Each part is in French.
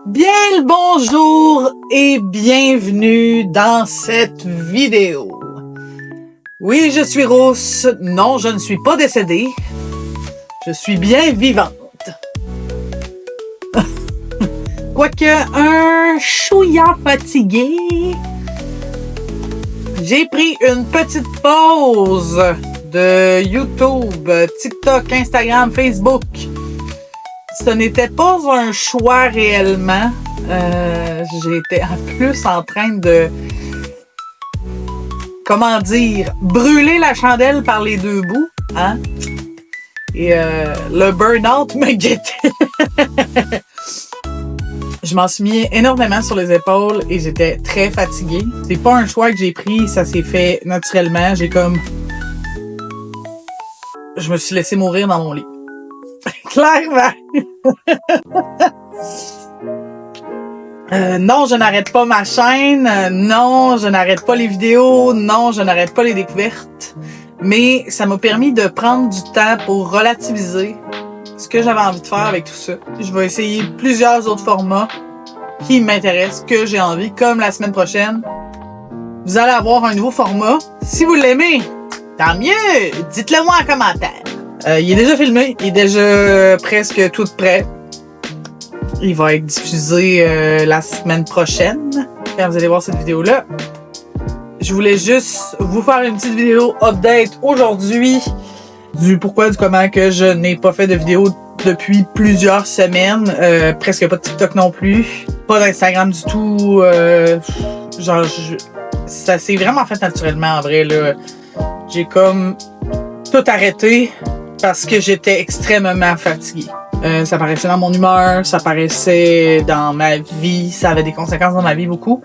Bien le bonjour et bienvenue dans cette vidéo. Oui, je suis rousse. Non, je ne suis pas décédée. Je suis bien vivante. Quoique un chouïa fatigué, j'ai pris une petite pause de YouTube, TikTok, Instagram, Facebook. Ce n'était pas un choix réellement. J'étais en plus en train de, comment dire, brûler la chandelle par les deux bouts, hein? Et le burn-out me guettait. Je m'en suis mis énormément sur les épaules et j'étais très fatiguée. C'est pas un choix que j'ai pris, ça s'est fait naturellement. Je me suis laissé mourir dans mon lit. Clairement. Non, je n'arrête pas ma chaîne. Non, je n'arrête pas les vidéos. Non, je n'arrête pas les découvertes. Mais ça m'a permis de prendre du temps pour relativiser ce que j'avais envie de faire avec tout ça. Je vais essayer plusieurs autres formats qui m'intéressent, que j'ai envie, comme la semaine prochaine. Vous allez avoir un nouveau format. Si vous l'aimez, tant mieux. Dites-le moi en commentaire. Il est déjà filmé, il est déjà presque tout prêt. Il va être diffusé la semaine prochaine, quand vous allez voir cette vidéo-là. Je voulais juste vous faire une petite vidéo update aujourd'hui du pourquoi, du comment que je n'ai pas fait de vidéo depuis plusieurs semaines. Presque pas de TikTok non plus. Pas d'Instagram du tout. Ça s'est vraiment fait naturellement en vrai, là. J'ai comme tout arrêté parce que j'étais extrêmement fatiguée. Ça paraissait dans mon humeur, ça paraissait dans ma vie, ça avait des conséquences dans ma vie beaucoup.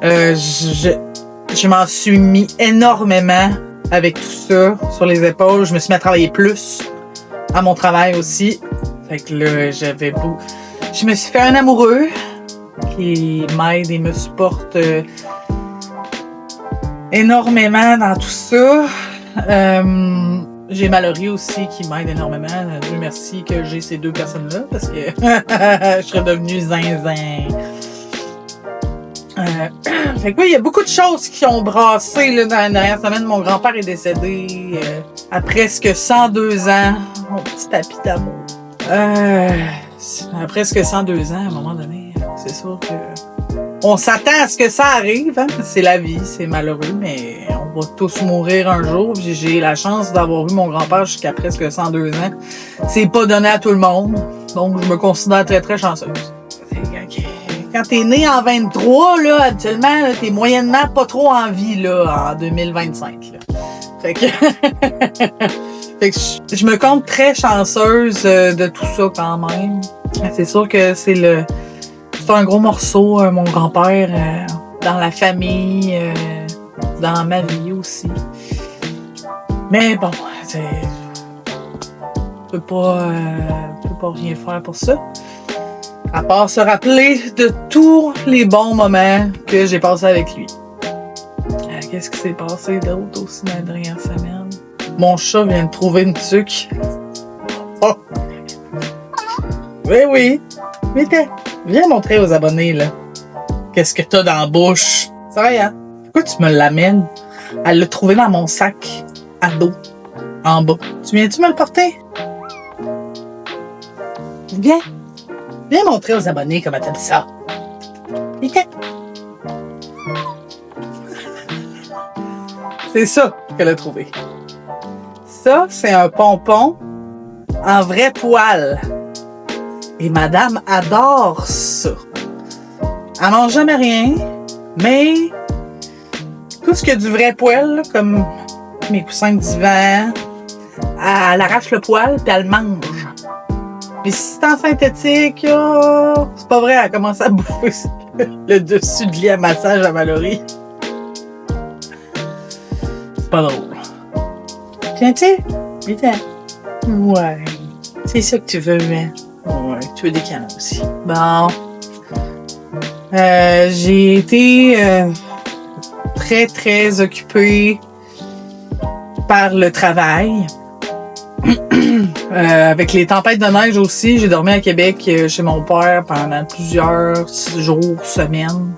Je m'en suis mis énormément avec tout ça sur les épaules. Je me suis mis à travailler plus à mon travail aussi. Fait que là, je me suis fait un amoureux qui m'aide et me supporte énormément dans tout ça. J'ai Mallory aussi qui m'aide énormément. Dieu merci que j'ai ces deux personnes-là parce que je serais devenue zinzin. Fait que oui, il y a beaucoup de choses qui ont brassé là, dans la dernière semaine. Mon grand-père est décédé à presque 102 ans. Mon petit papy d'amour. À presque 102 ans, à un moment donné, c'est sûr que on s'attend à ce que ça arrive, hein? C'est la vie, c'est malheureux, mais on va tous mourir un jour. J'ai la chance d'avoir vu mon grand-père jusqu'à presque 102 ans. C'est pas donné à tout le monde, donc je me considère très très chanceuse. Quand t'es né en 23, là, habituellement, là, t'es moyennement pas trop en vie là, en 2025. Là. Fait que, fait que je me compte très chanceuse de tout ça quand même. C'est sûr que c'est un gros morceau, mon grand-père, dans la famille, dans ma vie aussi. Mais bon, je peux pas rien faire pour ça. À part se rappeler de tous les bons moments que j'ai passés avec lui. Qu'est-ce qui s'est passé d'autre aussi dans la dernière semaine? Mon chat vient de trouver une tuque. Oh! Oui. Viens montrer aux abonnés, là. Qu'est-ce que t'as dans la bouche? C'est vrai, hein? Pourquoi tu me l'amènes? Elle l'a trouvé dans mon sac à dos, en bas. Tu viens-tu me le porter? Viens montrer aux abonnés comment t'aimes ça. Viens. C'est ça qu'elle a trouvé. Ça, c'est un pompon en vrai poil. Et madame adore ça. Elle mange jamais rien, mais tout ce qui a du vrai poil, là, comme mes coussins de divan, elle arrache le poil puis elle le mange. Mais si c'est en synthétique, c'est pas vrai, elle commence à bouffer le dessus de lit à massage à Mallory. C'est pas drôle. Viens-tu? Viens. Ouais. C'est ça que tu veux, hein? Ouais, tu veux des canons aussi. Bon. J'ai été très, très occupée par le travail. Avec les tempêtes de neige aussi, j'ai dormi à Québec chez mon père pendant plusieurs jours, semaines.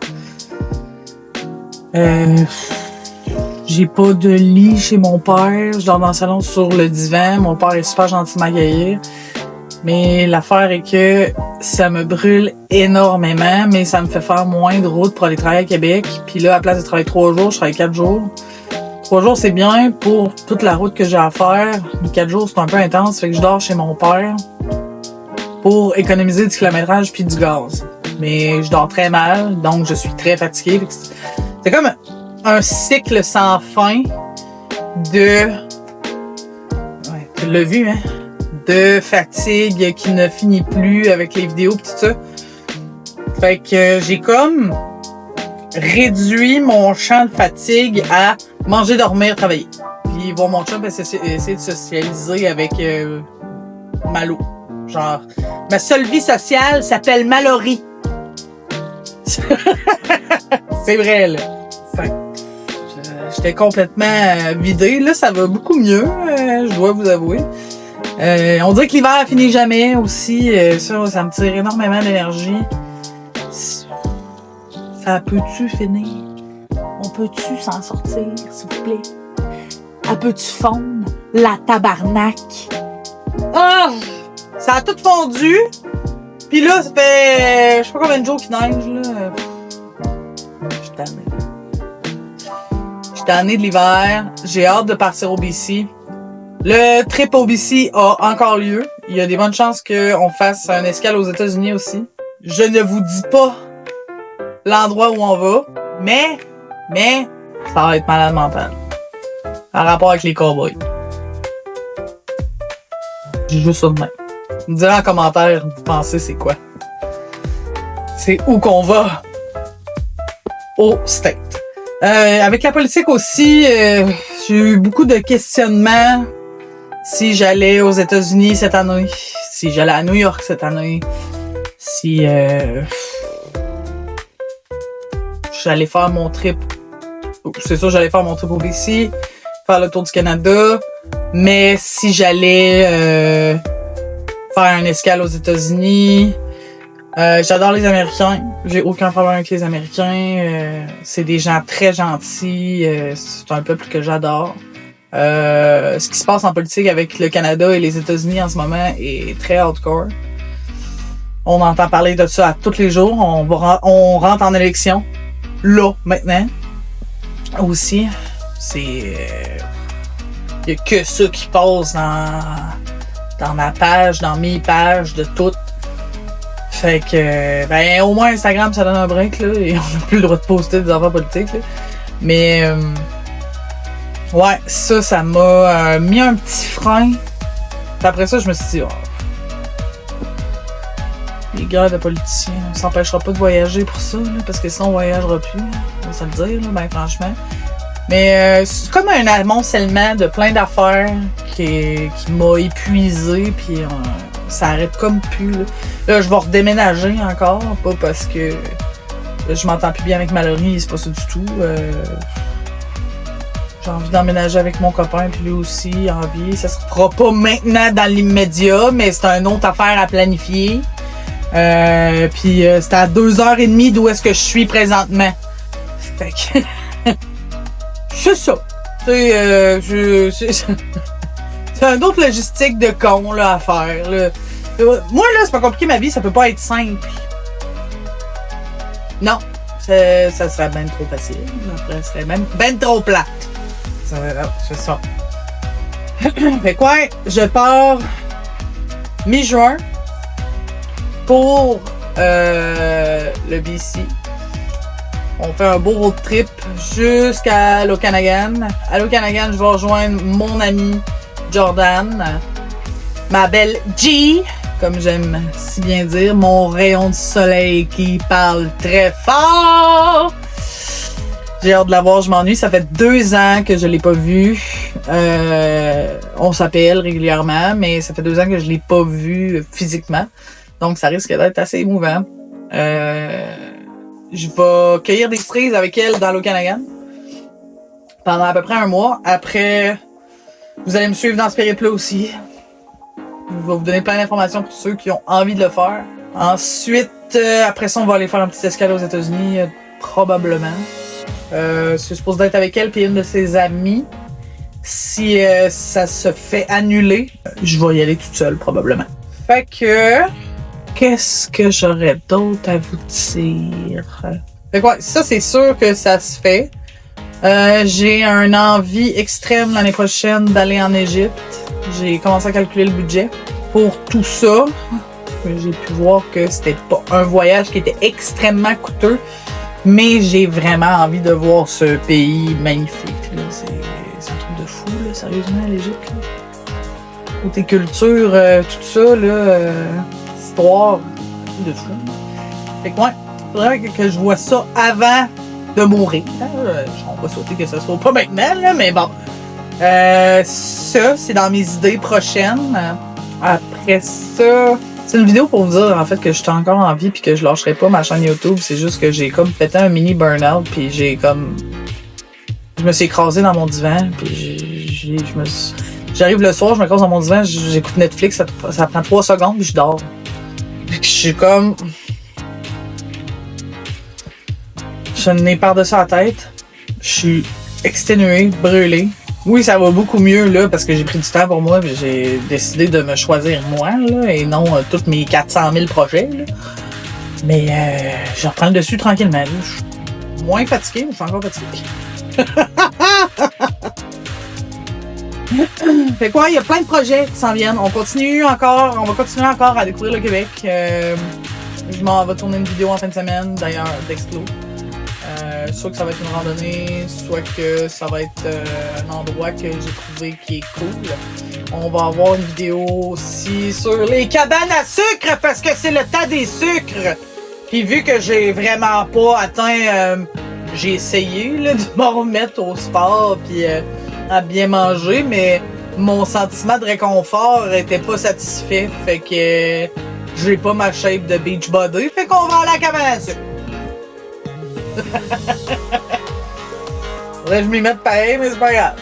J'ai pas de lit chez mon père. Je dors dans le salon sur le divan. Mon père est super gentil de m'accueillir. Mais l'affaire est que ça me brûle énormément, mais ça me fait faire moins de route pour aller travailler à Québec. Puis là, à la place de travailler 3 jours, je travaille 4 jours. 3 jours, c'est bien pour toute la route que j'ai à faire. Mais 4 jours, c'est un peu intense. Fait que je dors chez mon père pour économiser du kilométrage puis du gaz. Mais je dors très mal, donc je suis très fatiguée. C'est comme un cycle sans fin de... Ouais, tu l'as vu, hein? De fatigue qui ne finit plus avec les vidéos et tout ça. Fait que j'ai comme réduit mon champ de fatigue à manger, dormir, travailler. Puis voir mon chum essayer de socialiser avec Malo. Genre, ma seule vie sociale s'appelle Mallory. C'est vrai, là. Fait j'étais complètement vidée. Là, ça va beaucoup mieux, je dois vous avouer. On dirait que l'hiver finit jamais aussi. Ça me tire énormément d'énergie. Ça peut-tu finir? On peut-tu s'en sortir, s'il vous plaît? Elle peut-tu fondre? La tabarnak! Ah! Ça a tout fondu. Puis là, ça fait... je sais pas combien de jours qu'il neige, là. Je suis tannée. Je suis tannée de l'hiver. J'ai hâte de partir au BC. Le trip au BC a encore lieu. Il y a des bonnes chances qu'on fasse un escale aux États-Unis aussi. Je ne vous dis pas l'endroit où on va, mais, ça va être malade mental. En rapport avec les cowboys. J'ai juste ça de même. Vous me direz en commentaire, vous pensez c'est quoi? C'est où qu'on va? Au State. Avec la politique aussi, j'ai eu beaucoup de questionnements. Si j'allais aux États-Unis cette année, si j'allais à New York cette année, si j'allais faire mon trip, c'est sûr j'allais faire mon trip au BC, faire le tour du Canada, mais si j'allais faire un escale aux États-Unis, j'adore les Américains, j'ai aucun problème avec les Américains, c'est des gens très gentils, c'est un peuple que j'adore. Ce qui se passe en politique avec le Canada et les États-Unis en ce moment est très hardcore. On entend parler de ça à tous les jours. On rentre en élection. Là, maintenant. Aussi. C'est... y a que ça qui passe dans ma page, dans mes pages, de tout. Fait que... ben, au moins Instagram, ça donne un break, là. Et on n'a plus le droit de poster des affaires politiques, là. Mais... ouais, ça m'a mis un petit frein. Puis après ça, je me suis dit, oh, les guerres de politiciens, on s'empêchera pas de voyager pour ça, là, parce que sinon on voyagera plus, là, on va se le dire, là, ben franchement. Mais c'est comme un amoncellement de plein d'affaires qui m'a épuisé, puis ça arrête comme plus. Là, je vais redéménager encore, pas parce que je m'entends plus bien avec Mallory, c'est pas ça du tout. J'ai envie d'emménager avec mon copain, puis lui aussi, envie. Ça se fera pas maintenant dans l'immédiat, mais c'est une autre affaire à planifier. Puis c'est à 2h30 d'où est-ce que je suis présentement. Fait que... c'est ça. C'est un autre logistique de con là, à faire. Là. Moi, là, c'est pas compliqué, ma vie, ça peut pas être simple. Non. Ça serait ben trop facile. Ça serait même ben trop plate. C'est ça. Fait quoi, je pars mi-juin pour le BC. On fait un beau road trip jusqu'à l'Okanagan. À l'Okanagan, je vais rejoindre mon ami Jordan, ma belle G, comme j'aime si bien dire, mon rayon de soleil qui parle très fort. J'ai hâte de la voir, je m'ennuie. Ça fait 2 ans que je l'ai pas vu. On s'appelle régulièrement, mais ça fait 2 ans que je l'ai pas vu physiquement. Donc, ça risque d'être assez émouvant. Je vais cueillir des cerises avec elle dans l'Okanagan pendant à peu près 1 mois. Après, vous allez me suivre dans ce périple-là aussi. Je vais vous donner plein d'informations pour ceux qui ont envie de le faire. Ensuite, après ça, on va aller faire un petit escale aux États-Unis, probablement. C'est supposé d'être avec elle puis une de ses amies. Si ça se fait annuler, je vais y aller toute seule, probablement. Fait que... Qu'est-ce que j'aurais d'autre à vous dire? Fait que ouais, ça, c'est sûr que ça se fait. J'ai une envie extrême l'année prochaine d'aller en Égypte. J'ai commencé à calculer le budget pour tout ça. J'ai pu voir que c'était pas un voyage qui était extrêmement coûteux, mais j'ai vraiment envie de voir ce pays magnifique. C'est un truc de fou, là, sérieusement, l'Égypte. Côté culture, tout ça, là, histoire, un truc de fou. Fait que ouais, faudrait que je vois ça avant de mourir. On va souhaiter que ce soit pas maintenant, là, mais bon. Ça, c'est dans mes idées prochaines. Après ça, c'est une vidéo pour vous dire en fait que je suis encore en vie puis que je lâcherai pas ma chaîne YouTube. C'est juste que j'ai comme pété un mini burn-out puis je me suis écrasé dans mon divan puis j'arrive le soir, je me écrase dans mon divan, j'écoute Netflix, ça prend 3 secondes puis je dors. Je suis comme... Je n'ai par-dessus la tête. Je suis exténué, brûlé. Oui, ça va beaucoup mieux là parce que j'ai pris du temps pour moi et j'ai décidé de me choisir moi là, et non tous mes 400 000 projets. Là. Mais je reprends le dessus tranquillement. Là. Je suis moins fatigué, mais je suis encore fatigué. Fait quoi, il y a plein de projets qui s'en viennent. On va continuer encore à découvrir le Québec. Je m'en vais tourner une vidéo en fin de semaine, d'ailleurs, d'Explo. Soit que ça va être une randonnée, soit que ça va être un endroit que j'ai trouvé qui est cool. On va avoir une vidéo aussi sur les cabanes à sucre, parce que c'est le temps des sucres. Puis vu que j'ai vraiment pas atteint... j'ai essayé là, de me remettre au sport puis à bien manger, mais mon sentiment de réconfort était pas satisfait. Fait que j'ai pas ma shape de beach body. Fait qu'on va à la cabane à sucre. Faudrait que je m'y mette pareil, mais c'est pas grave.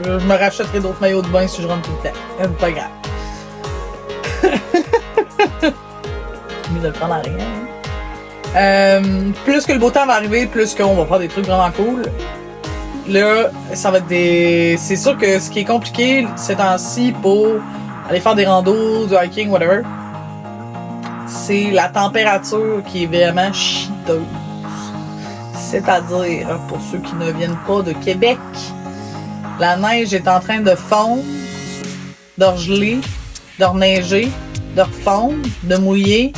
Je me rachèterai d'autres maillots de bain si je rentre tout le temps. C'est pas grave. Mieux de le prendre à rien. Plus que le beau temps va arriver, plus qu'on va faire des trucs vraiment cool. Là, ça va être des... C'est sûr que ce qui est compliqué ces temps-ci pour aller faire des randos, du hiking, whatever, c'est la température qui est vraiment chiteuse. C'est-à-dire, pour ceux qui ne viennent pas de Québec, la neige est en train de fondre, de geler, de neiger, de refondre, de mouiller.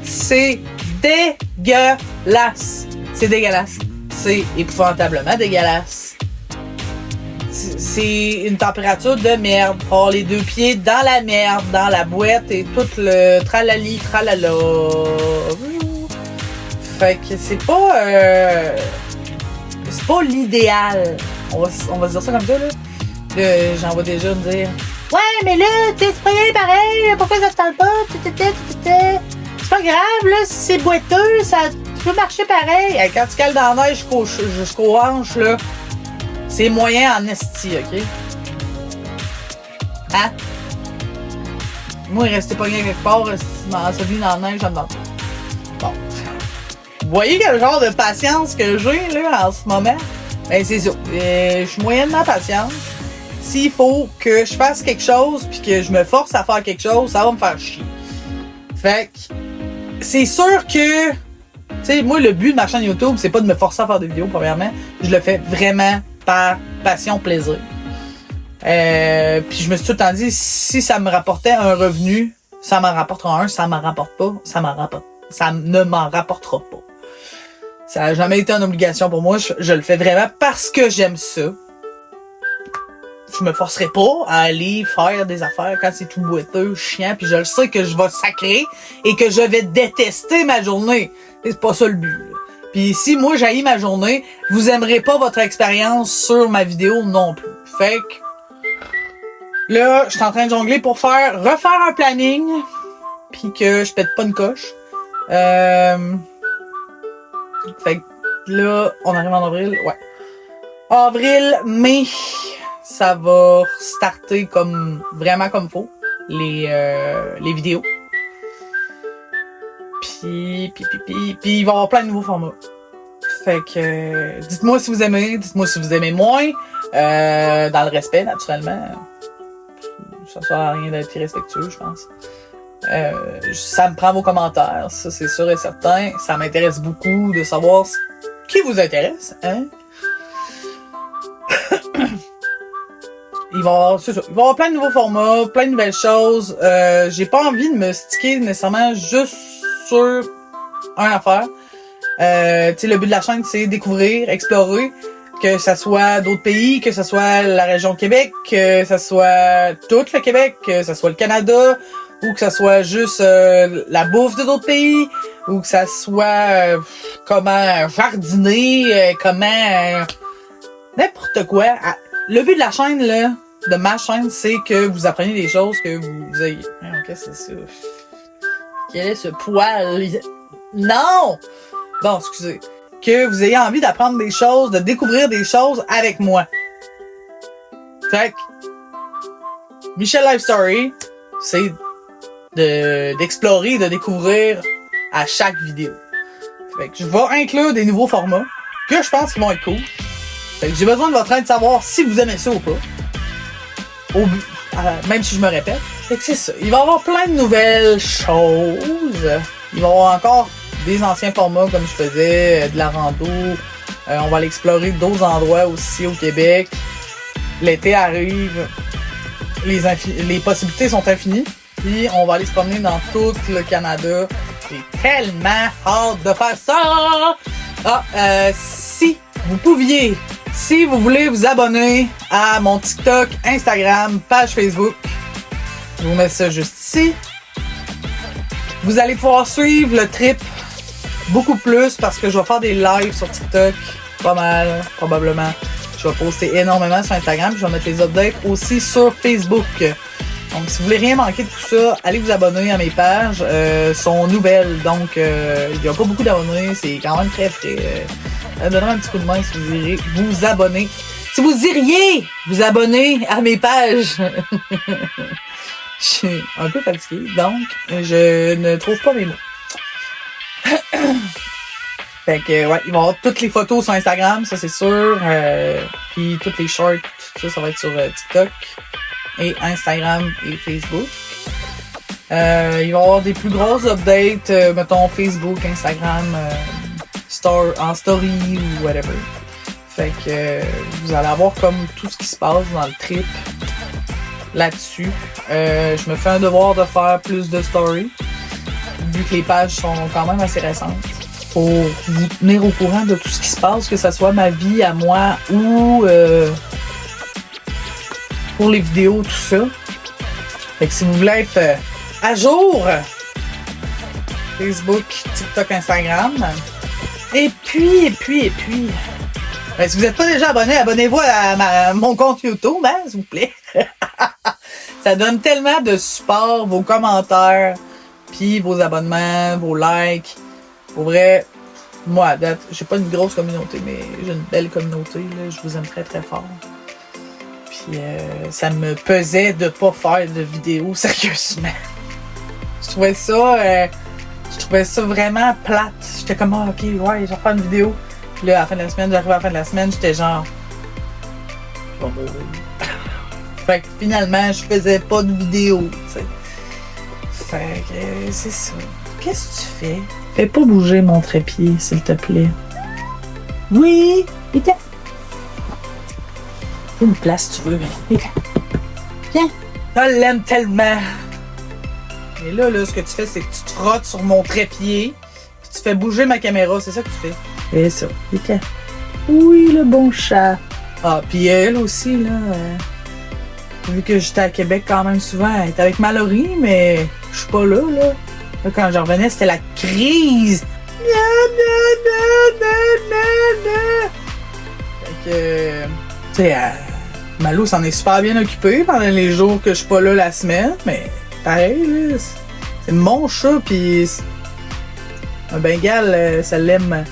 C'est dégueulasse. C'est dégueulasse. C'est épouvantablement dégueulasse. C'est une température de merde. Avoir les 2 pieds dans la merde, dans la boîte et tout le tralali, tralala. Fait que c'est pas l'idéal. On va se dire ça comme ça, là. J'en vois déjà me dire ouais, mais là, t'es pas pareil, pourquoi ça se tente pas? C'est pas grave, là, si c'est boiteux, tu peux marcher pareil. Et quand tu cales dans la neige jusqu'aux hanches, là, c'est moyen en esti, ok? Hein? Moi, rester pogné quelque part, celui dans la neige, j'en demande. Bon. Vous voyez quel genre de patience que j'ai, là, en ce moment? Ben, c'est ça. Je suis moyennement patiente. S'il faut que je fasse quelque chose puis que je me force à faire quelque chose, ça va me faire chier. Fait que, c'est sûr que, tu sais, moi, le but de ma chaîne YouTube, c'est pas de me forcer à faire des vidéos, premièrement. Je le fais vraiment par passion, plaisir. Puis je me suis tout le temps dit, si ça me rapportait un revenu, ça m'en rapportera un. Ça m'en rapporte pas, ça ne m'en rapportera pas. Ça n'a jamais été une obligation pour moi. Je le fais vraiment parce que j'aime ça. Je me forcerai pas à aller faire des affaires quand c'est tout boiteux, chiant, puis je le sais que je vais sacrer et que je vais détester ma journée. Et c'est pas ça le but. Là. Puis si moi j'haïs ma journée, vous aimerez pas votre expérience sur ma vidéo non plus. Fait que là, je suis en train de jongler pour refaire un planning, puis que je pète pas une coche. Fait que là, on arrive en avril, ouais. Avril, mai, ça va starter comme vraiment comme faut, les vidéos. Puis il va y avoir plein de nouveaux formats. Fait que dites-moi si vous aimez, dites-moi si vous aimez moins, dans le respect naturellement. Ça sert à rien d'être irrespectueux, je pense. Ça me prend vos commentaires, ça c'est sûr et certain. Ça m'intéresse beaucoup de savoir qui vous intéresse, hein? Il va y avoir plein de nouveaux formats, plein de nouvelles choses. J'ai pas envie de me sticker nécessairement juste sur une affaire. Tu sais, le but de la chaîne, c'est découvrir, explorer, que ça soit d'autres pays, que ça soit la région Québec, que ça soit tout le Québec, que ça soit le Canada, ou que ça soit juste la bouffe de d'autres pays, ou que ça soit comment jardiner, comment n'importe quoi. Le but de la chaîne, là, de ma chaîne, c'est que vous appreniez des choses, que vous ayez... Qu'est-ce que c'est ça? Quel est ce poil? Non! Bon, excusez. Que vous ayez envie d'apprendre des choses, de découvrir des choses avec moi. Fait que... Michel Life Story, c'est d'explorer, de découvrir à chaque vidéo. Fait que je vais inclure des nouveaux formats que je pense qu'ils vont être cool. Fait que j'ai besoin de votre aide de savoir si vous aimez ça ou pas. Même si je me répète. Fait que c'est ça. Il va y avoir plein de nouvelles choses. Il va y avoir encore des anciens formats comme je faisais, de la rando. On va aller explorer d'autres endroits aussi au Québec. L'été arrive. Les possibilités sont infinies. Puis on va aller se promener dans tout le Canada. J'ai tellement hâte de faire ça! Si vous voulez vous abonner à mon TikTok, Instagram, page Facebook, je vous mets ça juste ici. Vous allez pouvoir suivre le trip beaucoup plus parce que je vais faire des lives sur TikTok, pas mal, probablement. Je vais poster énormément sur Instagram, puis je vais mettre les updates aussi sur Facebook. Donc, si vous voulez rien manquer de tout ça, allez vous abonner à mes pages. Sont nouvelles, donc il n'y a pas beaucoup d'abonnés, c'est quand même très frais. Donnez-moi un petit coup de main si vous irez vous abonner. Si vous iriez vous abonner à mes pages. Je suis un peu fatiguée, donc je ne trouve pas mes mots. Fait que, ouais, il va y avoir toutes les photos sur Instagram, ça c'est sûr. Puis toutes les shorts, tout ça va être sur TikTok et Instagram et Facebook. Il va y avoir des plus grosses updates, mettons Facebook, Instagram, en story ou whatever. Fait que vous allez avoir comme tout ce qui se passe dans le trip là-dessus. Je me fais un devoir de faire plus de stories, vu que les pages sont quand même assez récentes, pour vous tenir au courant de tout ce qui se passe, que ce soit ma vie à moi ou pour les vidéos, tout ça. Fait que si vous voulez être à jour, Facebook, TikTok, Instagram. Et puis, ben, si vous n'êtes pas déjà abonné, abonnez-vous à mon compte YouTube, hein, s'il vous plaît. Ça donne tellement de support, vos commentaires, puis vos abonnements, vos likes. Pour vrai, moi, à date, j'ai pas une grosse communauté, mais j'ai une belle communauté, là. Je vous aime très, très fort. Puis ça me pesait de pas faire de vidéos, sérieusement. Je trouvais ça vraiment plate. J'étais comme, ok, ouais, je vais faire une vidéo. Puis là, à la fin de la semaine, j'arrive à la fin de la semaine, j'étais genre, je vais mourir. Fait que finalement, je faisais pas de vidéo, tu sais. Fait que c'est ça. Qu'est-ce que tu fais? Fais pas bouger mon trépied, s'il te plaît. Oui, vite. Fais une place si tu veux, mais viens. Je l'aime tellement. Et là, ce que tu fais, c'est que tu te frottes sur mon trépied, puis tu fais bouger ma caméra, c'est ça que tu fais. C'est ça. Vite. Oui, le bon chat. Ah, puis elle aussi, là, vu que j'étais à Québec quand même souvent, elle était avec Mallory, mais je suis pas là. Là, quand je revenais, c'était la crise. Fait que, tu sais, Malou s'en est super bien occupée pendant les jours que je suis pas là la semaine, mais pareil, là, c'est mon chat, pis un Bengale, ça l'aime.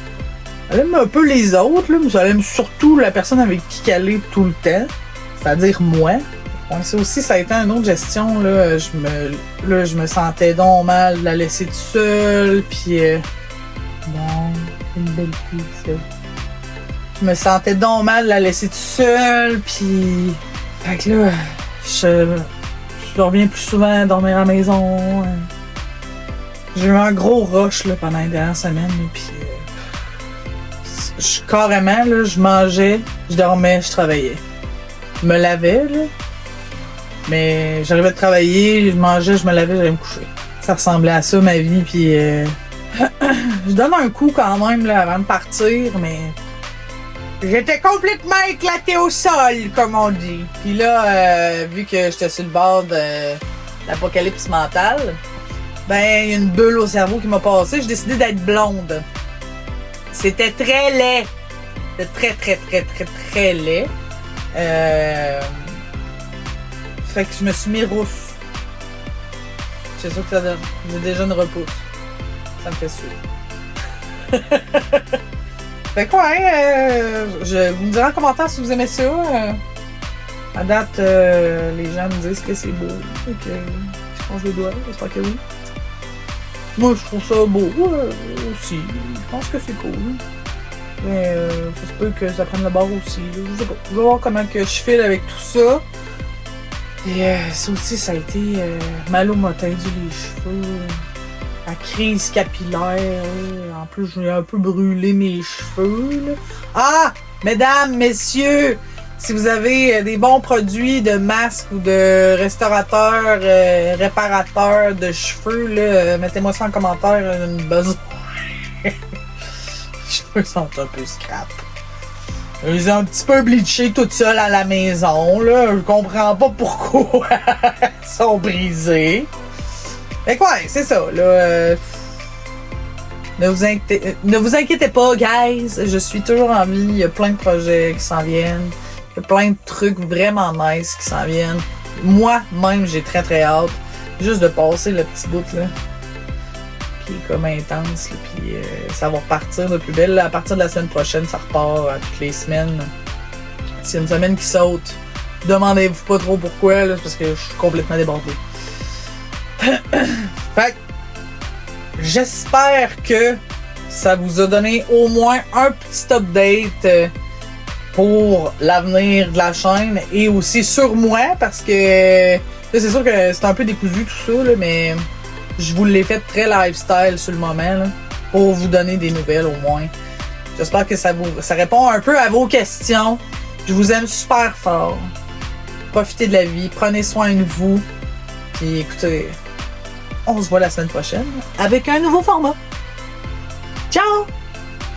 Elle aime un peu les autres, là, mais ça l'aime surtout la personne avec qui elle est tout le temps. c'est-à-dire moi. Ouais, ça aussi, ça a été une autre gestion, là. Je me sentais donc mal de la laisser toute seule, puis... bon, une belle fille, ça. Je me sentais donc mal de la laisser toute seule, puis... Fait que là, je reviens plus souvent dormir à la maison. J'ai eu un gros rush là, pendant les dernières semaines, puis... carrément, là, je mangeais, je dormais, je travaillais. Je me lavais, là. Mais j'arrivais de travailler, je mangeais, je me lavais, j'allais me coucher. Ça ressemblait à ça, ma vie, puis... je donne un coup quand même, là, avant de partir, mais... J'étais complètement éclatée au sol, comme on dit. Puis là, vu que j'étais sur le bord de l'apocalypse mentale, ben, il y a une bulle au cerveau qui m'a passé, j'ai décidé d'être blonde. C'était très laid. C'était très laid. Fait que je me suis mis rousse. C'est ça que ça donne. J'ai déjà une repousse. Ça me fait suer. Fait quoi, vous me direz en commentaire si vous aimez ça. À date, les gens me disent que c'est beau. Fait que je pense les doigts, j'espère que oui. Moi, je trouve ça beau aussi. Je pense que c'est cool. Mais ça se peut que ça prenne le bord aussi. Je sais pas. Je vais voir comment que je file avec tout ça. Et ça aussi, ça a été mal au motin les cheveux. La crise capillaire. En plus, j'ai un peu brûlé mes cheveux. Là. Ah! Mesdames, messieurs, si vous avez des bons produits de masques ou de restaurateurs, réparateurs de cheveux, là, mettez-moi ça en commentaire. J'ai une besoin. Les cheveux sont un peu scrap. Je les ai un petit peu bleachés toute seule à la maison. Là. Je comprends pas pourquoi ils sont brisés. Fait que ouais, c'est ça. Là, ne vous inquiétez pas, guys. Je suis toujours en vie. Il y a plein de projets qui s'en viennent. Il y a plein de trucs vraiment nice qui s'en viennent. Moi-même, j'ai très hâte. Juste de passer le petit bout là. Qui est comme intense. Là, puis ça va repartir de plus belle. Là, à partir de la semaine prochaine, ça repart toutes les semaines. S'il y a une semaine qui saute, demandez-vous pas trop pourquoi. Là, parce que je suis complètement débordée. Fait que j'espère que ça vous a donné au moins un petit update pour l'avenir de la chaîne et aussi sur moi parce que là, c'est sûr que c'est un peu décousu tout ça là, mais je vous l'ai fait très lifestyle sur le moment là, pour vous donner des nouvelles au moins. J'espère que ça répond un peu à vos questions. Je vous aime super fort. Profitez de la vie, prenez soin de vous. Puis écoutez, on se voit la semaine prochaine avec un nouveau format. Ciao!